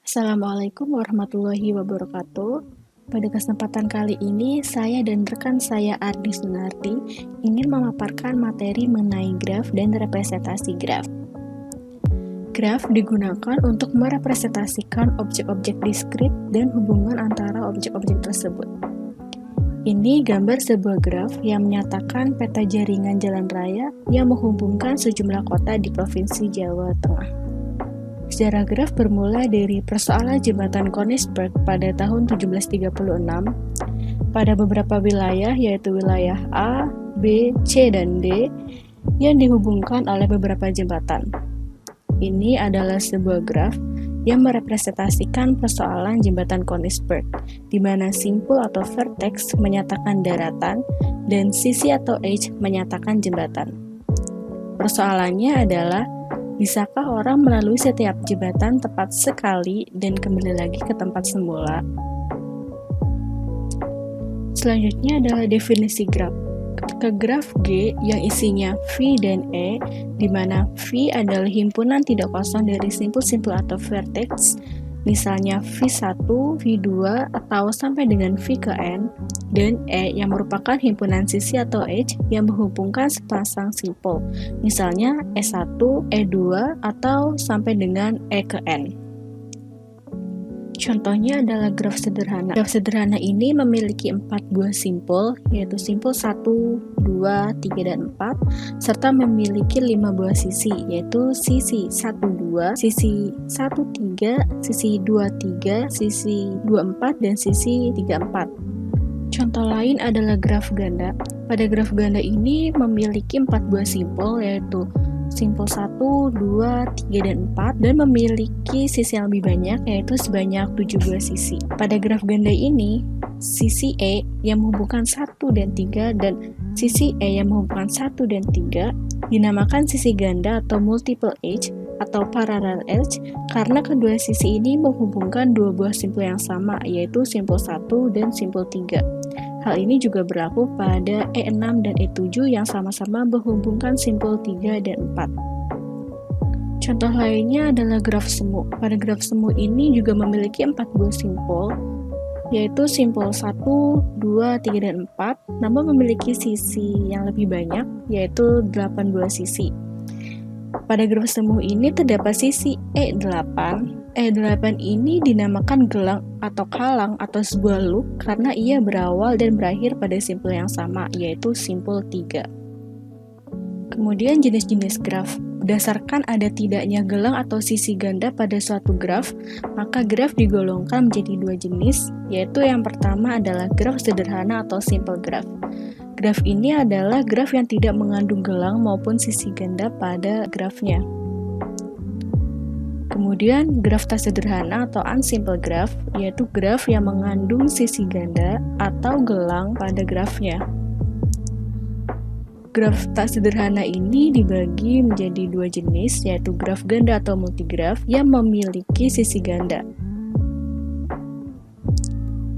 Assalamualaikum warahmatullahi wabarakatuh. Pada kesempatan kali ini, saya dan rekan saya Ardi Sunardi ingin memaparkan materi mengenai graf dan representasi graf. Graf digunakan untuk merepresentasikan objek-objek diskrit dan hubungan antara objek-objek tersebut. Ini gambar sebuah graf yang menyatakan peta jaringan jalan raya yang menghubungkan sejumlah kota di Provinsi Jawa Tengah. Sejarah graf bermula dari persoalan jembatan Koningsberg pada tahun 1736 pada beberapa wilayah yaitu wilayah A, B, C, dan D yang dihubungkan oleh beberapa jembatan. Ini adalah sebuah graf yang merepresentasikan persoalan jembatan Koningsberg, di mana simpul atau vertex menyatakan daratan dan sisi atau edge menyatakan jembatan. Persoalannya adalah bisakah orang melalui setiap jembatan tepat sekali dan kembali lagi ke tempat semula? Selanjutnya adalah definisi graf. Ketika graf G yang isinya V dan E, di mana V adalah himpunan tidak kosong dari simpul-simpul atau vertex, misalnya V1, V2, atau sampai dengan V ke N, dan E yang merupakan himpunan sisi atau edge yang menghubungkan sepasang simpul, misalnya E1, E2, atau sampai dengan E ke N. Contohnya adalah graf sederhana. Graf sederhana ini memiliki 4 buah simpul, yaitu simpul 1, 2, 3, dan 4, serta memiliki 5 buah sisi, yaitu sisi 1, 2, sisi 1, 3, sisi 2, 3, sisi 2, 4, dan sisi 3, 4. Contoh lain adalah graf ganda. Pada graf ganda ini memiliki 4 buah simpul, yaitu simpul 1, 2, 3, dan 4, dan memiliki sisi yang lebih banyak, yaitu sebanyak 7 buah sisi. Pada graf ganda ini, sisi E yang menghubungkan 1 dan 3 dan sisi E yang menghubungkan 1 dan 3 dinamakan sisi ganda atau multiple edge atau parallel edge karena kedua sisi ini menghubungkan dua buah simpul yang sama, yaitu simpul 1 dan simpul 3. Hal ini juga berlaku pada E6 dan E7 yang sama-sama menghubungkan simpul 3 dan 4. Contoh lainnya adalah graf semu. Pada graf semu ini juga memiliki 4 buah simpul, yaitu simpul 1, 2, 3, dan 4, namun memiliki sisi yang lebih banyak, yaitu 8 buah sisi. Pada graf semu ini terdapat sisi E8. E8 ini dinamakan gelang atau kalang atau sebuah loop karena ia berawal dan berakhir pada simpul yang sama, yaitu simpul 3. Kemudian jenis-jenis graf. Berdasarkan ada tidaknya gelang atau sisi ganda pada suatu graf, maka graf digolongkan menjadi dua jenis, yaitu yang pertama adalah graf sederhana atau simple graph. Graf ini adalah graf yang tidak mengandung gelang maupun sisi ganda pada grafnya. Kemudian graf tak sederhana atau unsimple graph, yaitu graf yang mengandung sisi ganda atau gelang pada grafnya. Graf tak sederhana ini dibagi menjadi dua jenis, yaitu graf ganda atau multigraf yang memiliki sisi ganda.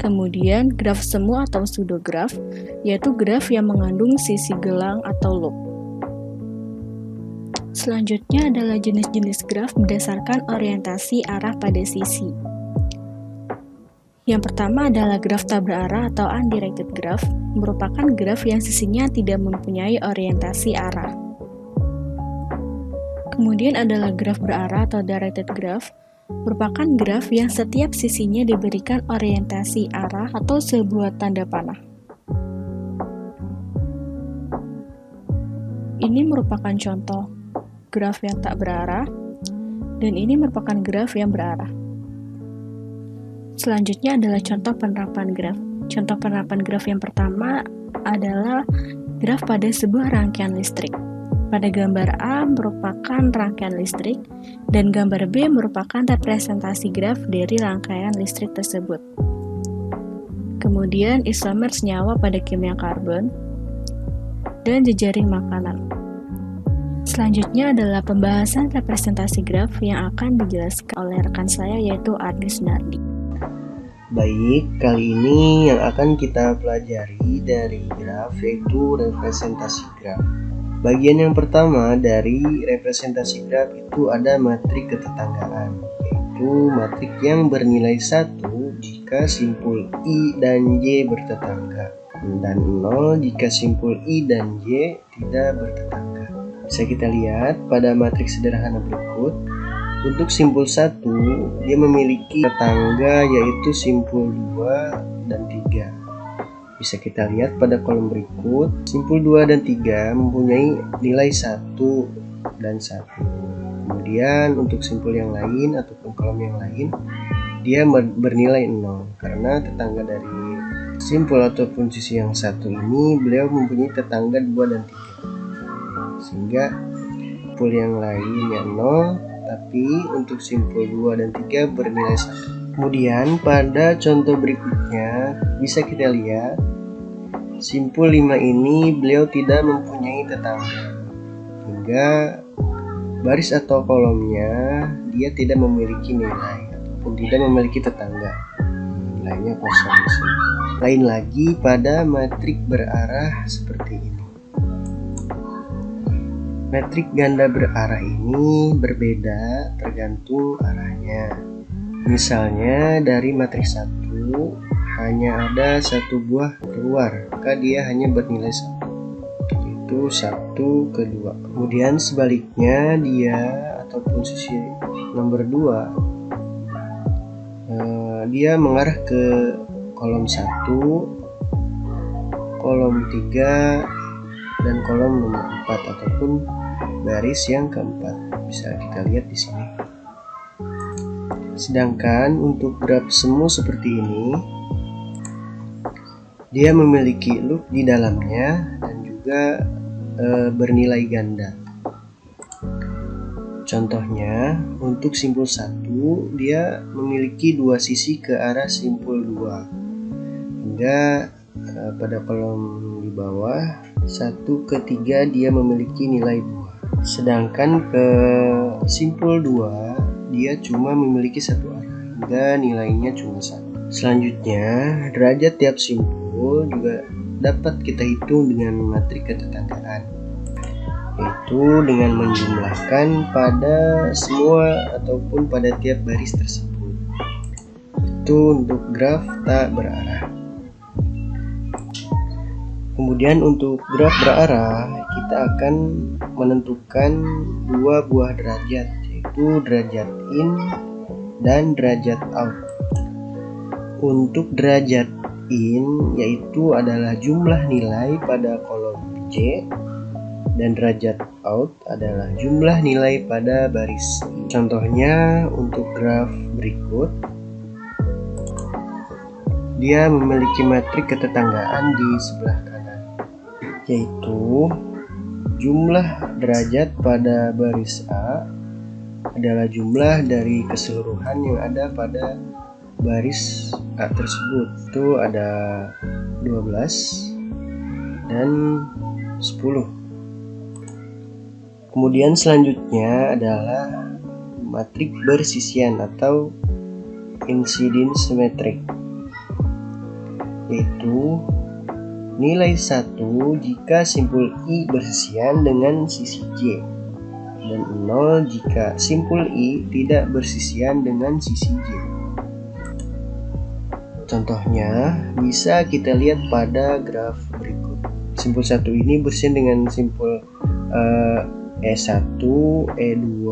Kemudian graf semu atau pseudograf, yaitu graf yang mengandung sisi gelang atau loop. Selanjutnya adalah jenis-jenis graf berdasarkan orientasi arah pada sisi. Yang pertama adalah graf tak berarah atau undirected graph, merupakan graf yang sisinya tidak mempunyai orientasi arah. Kemudian adalah graf berarah atau directed graph, merupakan graf yang setiap sisinya diberikan orientasi arah atau sebuah tanda panah. Ini merupakan contoh graf yang tak berarah, dan ini merupakan graf yang berarah. Selanjutnya adalah contoh penerapan graf. Contoh penerapan graf yang pertama adalah graf pada sebuah rangkaian listrik. Pada gambar A merupakan rangkaian listrik, dan gambar B merupakan representasi graf dari rangkaian listrik tersebut. Kemudian isomer senyawa pada kimia karbon, dan jejaring makanan. Selanjutnya adalah pembahasan representasi graf yang akan dijelaskan oleh rekan saya, yaitu Ardi Sunardi. Baik, kali ini yang akan kita pelajari dari graf yaitu representasi graf. Bagian yang pertama dari representasi graf itu ada metrik ketetanggaan. yaitu matrik yang bernilai 1 jika simpul I dan J bertetangga, dan 0 jika simpul I dan J tidak bertetangga. Bisa kita lihat pada matrik sederhana berikut. Untuk simpul 1, dia memiliki tetangga yaitu simpul 2 dan 3. Bisa kita lihat pada kolom berikut, simpul 2 dan 3 mempunyai nilai 1 dan 1. Kemudian untuk simpul yang lain ataupun kolom yang lain, dia bernilai 0 karena tetangga dari simpul ataupun sisi yang satu ini beliau mempunyai tetangga 2 dan 3. Sehingga simpul yang lainnya 0, tapi untuk simpul 2 dan 3 bernilai 1. Kemudian pada contoh berikutnya bisa kita lihat simpul 5 ini beliau tidak mempunyai tetangga, hingga baris atau kolomnya dia tidak memiliki nilai ataupun tidak memiliki tetangga, nilainya kosong di sini. Lain lagi pada matrik berarah seperti ini. Matrik ganda berarah ini berbeda tergantung arahnya. Misalnya dari matrik 1 hanya ada satu buah keluar, maka dia hanya bernilai 1, yaitu 1 ke 2. Kemudian sebaliknya dia ataupun sisi nomor 2 dia mengarah ke kolom 1, kolom 3 dan kolom nomor 4 ataupun baris yang keempat. Bisa kita lihat di sini. Sedangkan untuk graf semu seperti ini, dia memiliki loop di dalamnya dan juga bernilai ganda. Contohnya, untuk simpul 1, dia memiliki dua sisi ke arah simpul 2. Hingga pada kolom di bawah, 1 ke 3 dia memiliki nilai 2. Sedangkan ke simpul 2, dia cuma memiliki satu arah, hingga nilainya cuma 1. Selanjutnya, derajat tiap simpul juga dapat kita hitung dengan matrik ketetanggaan, yaitu dengan menjumlahkan pada semua ataupun pada tiap baris tersebut. Itu untuk graf tak berarah. Kemudian untuk graf berarah, kita akan menentukan dua buah derajat, yaitu derajat in dan derajat out. Untuk derajat in yaitu adalah jumlah nilai pada kolom J, dan derajat out adalah jumlah nilai pada baris. Contohnya untuk graf berikut, dia memiliki matrik ketetanggaan di sebelah kanan, yaitu jumlah derajat pada baris A adalah jumlah dari keseluruhan yang ada pada baris A tersebut. Itu ada 12 dan 10. Kemudian selanjutnya adalah matrik bersisian atau incidence metric, yaitu nilai 1 jika simpul I bersisian dengan sisi J, dan 0 jika simpul I tidak bersisian dengan sisi J. Contohnya bisa kita lihat pada graf berikut. Simpul 1 ini bersisian dengan simpul E1, E2,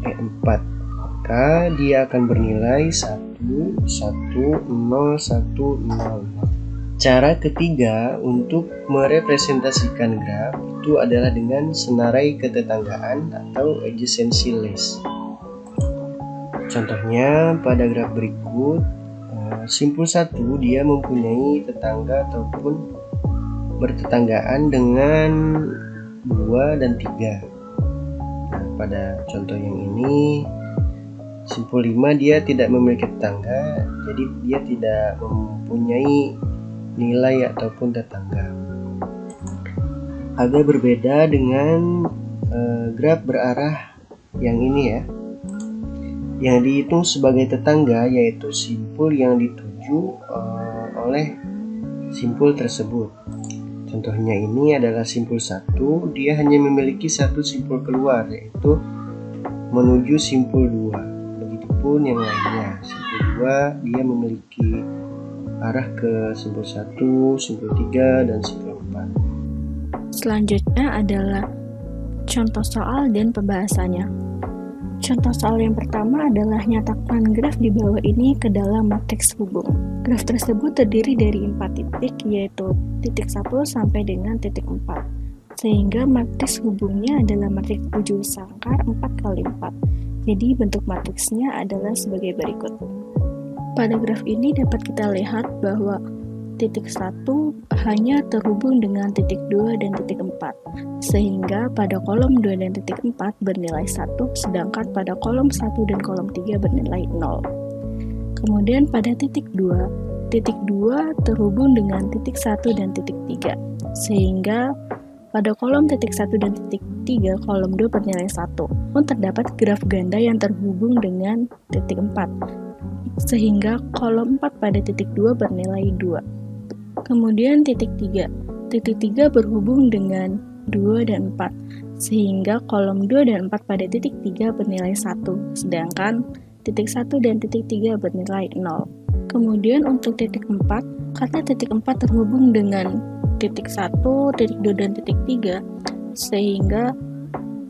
E4, maka dia akan bernilai 1, 1, 0, 1, 0. Cara ketiga untuk merepresentasikan graf itu adalah dengan senarai ketetanggaan atau adjacency list. Contohnya pada graf berikut, simpul 1 dia mempunyai tetangga ataupun bertetanggaan dengan 2 dan 3. Nah, pada contoh yang ini simpul 5 dia tidak memiliki tetangga, jadi dia tidak mempunyai nilai ataupun tetangga. Agak berbeda dengan graf berarah yang ini ya. Yang dihitung sebagai tetangga yaitu simpul yang dituju oleh simpul tersebut. Contohnya ini adalah simpul 1, dia hanya memiliki satu simpul keluar, yaitu menuju simpul 2. Begitu ataupun yang lainnya. Simpul 2 dia memiliki arah ke simpul 1, simpul 3, dan simpul 4. Selanjutnya adalah contoh soal dan pembahasannya. Contoh soal yang pertama adalah nyatakan graf di bawah ini ke dalam matriks hubung. Graf tersebut terdiri dari 4 titik, yaitu titik 1 sampai dengan titik 4. Sehingga matriks hubungnya adalah matriks 7 sangkar 4x4. Jadi bentuk matriksnya adalah sebagai berikut. Pada graf ini dapat kita lihat bahwa titik 1 hanya terhubung dengan titik 2 dan titik 4, sehingga pada kolom 2 dan titik 4 bernilai 1, sedangkan pada kolom 1 dan kolom 3 bernilai 0. Kemudian pada titik 2 terhubung dengan titik 1 dan titik 3, sehingga pada kolom titik 1 dan titik 3, kolom 2 bernilai 1. Pun terdapat graf ganda yang terhubung dengan titik 4, sehingga kolom 4 pada titik 2 bernilai 2. Kemudian titik 3 berhubung dengan 2 dan 4, sehingga kolom 2 dan 4 pada titik 3 bernilai 1, sedangkan titik 1 dan titik 3 bernilai 0. Kemudian untuk titik 4, karena titik 4 terhubung dengan titik 1, titik 2, dan titik 3, sehingga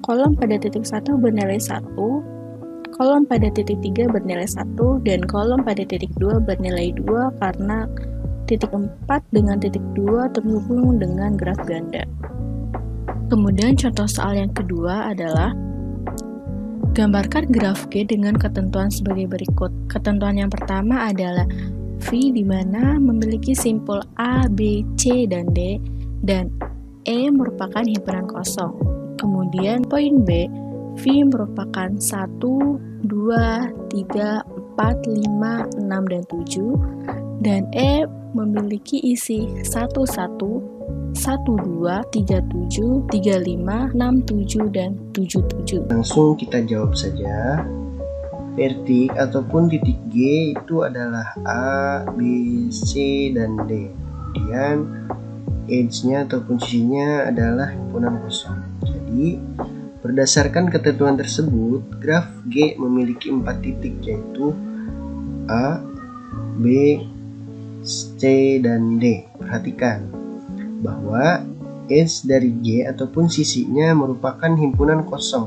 kolom pada titik 1 bernilai 1, kolom pada titik 3 bernilai 1, dan kolom pada titik 2 bernilai 2 karena titik 4 dengan titik 2 terhubung dengan graf ganda. Kemudian contoh soal yang kedua adalah gambarkan graf G dengan ketentuan sebagai berikut. Ketentuan yang pertama adalah V di mana memiliki simpul A, B, C, dan D, dan E merupakan himpunan kosong. Kemudian poin B, V merupakan 1, 2, 3, 4, 5, 6, dan 7, dan E memiliki isi 1, 1, 1, 2, 3, 7, 3, 5, 6, 7, dan 7, 7. Langsung kita jawab saja. Vertik ataupun titik G itu adalah A, B, C, dan D. Kemudian edge-nya ataupun sisinya adalah himpunan kosong. Jadi berdasarkan ketentuan tersebut, graf G memiliki 4 titik, yaitu A, B, C, dan D. Perhatikan bahwa edge dari G ataupun sisinya merupakan himpunan kosong.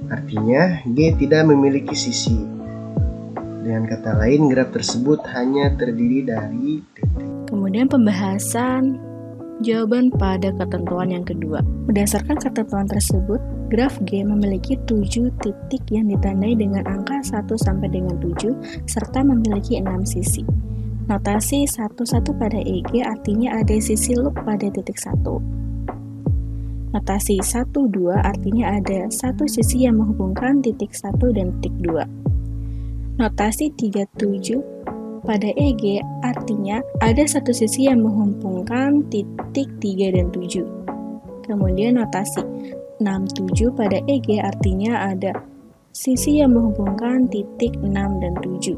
Artinya G tidak memiliki sisi. Dengan kata lain, graf tersebut hanya terdiri dari titik. Kemudian pembahasan jawaban pada ketentuan yang kedua. Berdasarkan ketentuan tersebut, graf G memiliki 7 titik yang ditandai dengan angka 1 sampai dengan 7 serta memiliki 6 sisi. Notasi 1, 1 pada EG artinya ada sisi loop pada titik 1. Notasi 1, 2 artinya ada satu sisi yang menghubungkan titik 1 dan titik 2. Notasi 3, 7 pada EG artinya ada satu sisi yang menghubungkan titik 3 dan 7. Kemudian notasi 6, 7 pada EG artinya ada sisi yang menghubungkan titik 6 dan 7.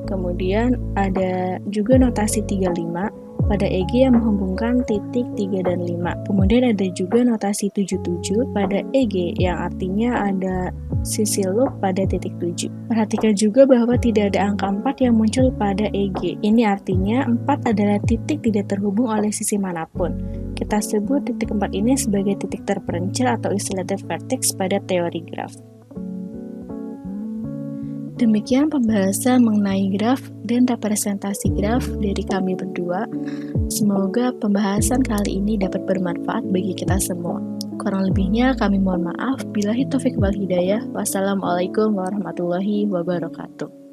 Kemudian ada juga notasi 35 pada EG yang menghubungkan titik 3 dan 5. Kemudian ada juga notasi 77 pada EG yang artinya ada sisi loop pada titik 7. Perhatikan juga bahwa tidak ada angka 4 yang muncul pada EG. Ini artinya 4 adalah titik tidak terhubung oleh sisi manapun. Kita sebut titik 4 ini sebagai titik terperencil atau isolated vertex pada teori graf. Demikian pembahasan mengenai graf dan representasi graf dari kami berdua. Semoga pembahasan kali ini dapat bermanfaat bagi kita semua. Kurang lebihnya kami mohon maaf. Billahi taufik wal hidayah. Wassalamualaikum warahmatullahi wabarakatuh.